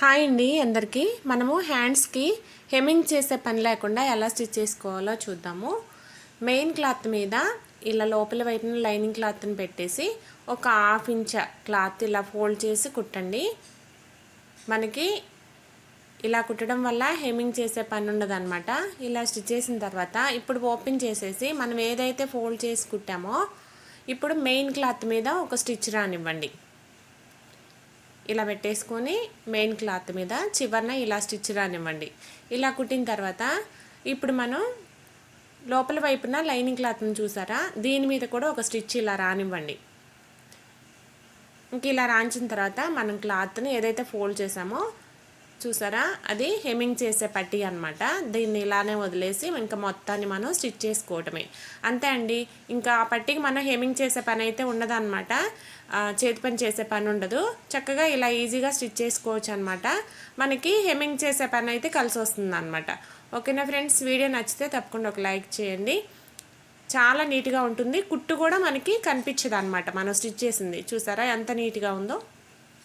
Hi అండి అందరికీ మనము హ్యాండ్స్కి హెమ్మింగ్ చేసే పని లేకుండా ఎలా స్టిచ్ చేసుకోవాలో చూద్దాము. మెయిన్ క్లాత్ మీద ఇలా లోపల వైపున లైనింగ్ క్లాత్ని పెట్టేసి ఒక హాఫ్ ఇంచ్ క్లాత్ ఇలా ఫోల్డ్ చేసి కుట్టండి. మనకి ఇలా కుట్టడం వల్ల హెమ్మింగ్ చేసే పని ఉండదన్నమాట. ఇలా స్టిచ్ చేసిన తర్వాత ఇప్పుడు ఓపెన్ చేసేసి మనం ఏదైతే ఫోల్డ్ చేసి కుట్టామో ఇప్పుడు మెయిన్ క్లాత్ మీద ఒక స్టిచ్ రానివ్వండి. ఇలా పెట్టేసుకొని మెయిన్ క్లాత్ మీద చివరన ఇలా స్టిచ్ రానివ్వండి. ఇలా కుట్టిన తర్వాత ఇప్పుడు మనం లోపల వైపున లైనింగ్ క్లాత్ని చూసారా, దీని మీద కూడా ఒక స్టిచ్ ఇలా రానివ్వండి. ఇంక ఇలా రాంచిన తర్వాత మనం క్లాత్ని ఏదైతే ఫోల్డ్ చేసామో చూసారా, అది హెమ్మింగ్ చేసే పట్టీ అనమాట. దీన్ని ఇలానే వదిలేసి ఇంకా మొత్తాన్ని మనం స్టిచ్ చేసుకోవటమే, అంతే అండి. ఇంకా ఆ పట్టీకి మనం హెమ్మింగ్ చేసే పని అయితే ఉండదన్నమాట, చేతి పని చేసే పని ఉండదు. చక్కగా ఇలా ఈజీగా స్టిచ్ చేసుకోవచ్చు అనమాట. మనకి హెమ్మింగ్ చేసే పని అయితే కలిసి వస్తుంది అనమాట. ఓకేనా ఫ్రెండ్స్, వీడియో నచ్చితే తప్పకుండా ఒక లైక్ చేయండి. చాలా నీట్గా ఉంటుంది, కుట్టు కూడా మనకి కనిపించదు అనమాట. మనం స్టిచ్ చేసింది చూసారా ఎంత నీట్గా ఉందో.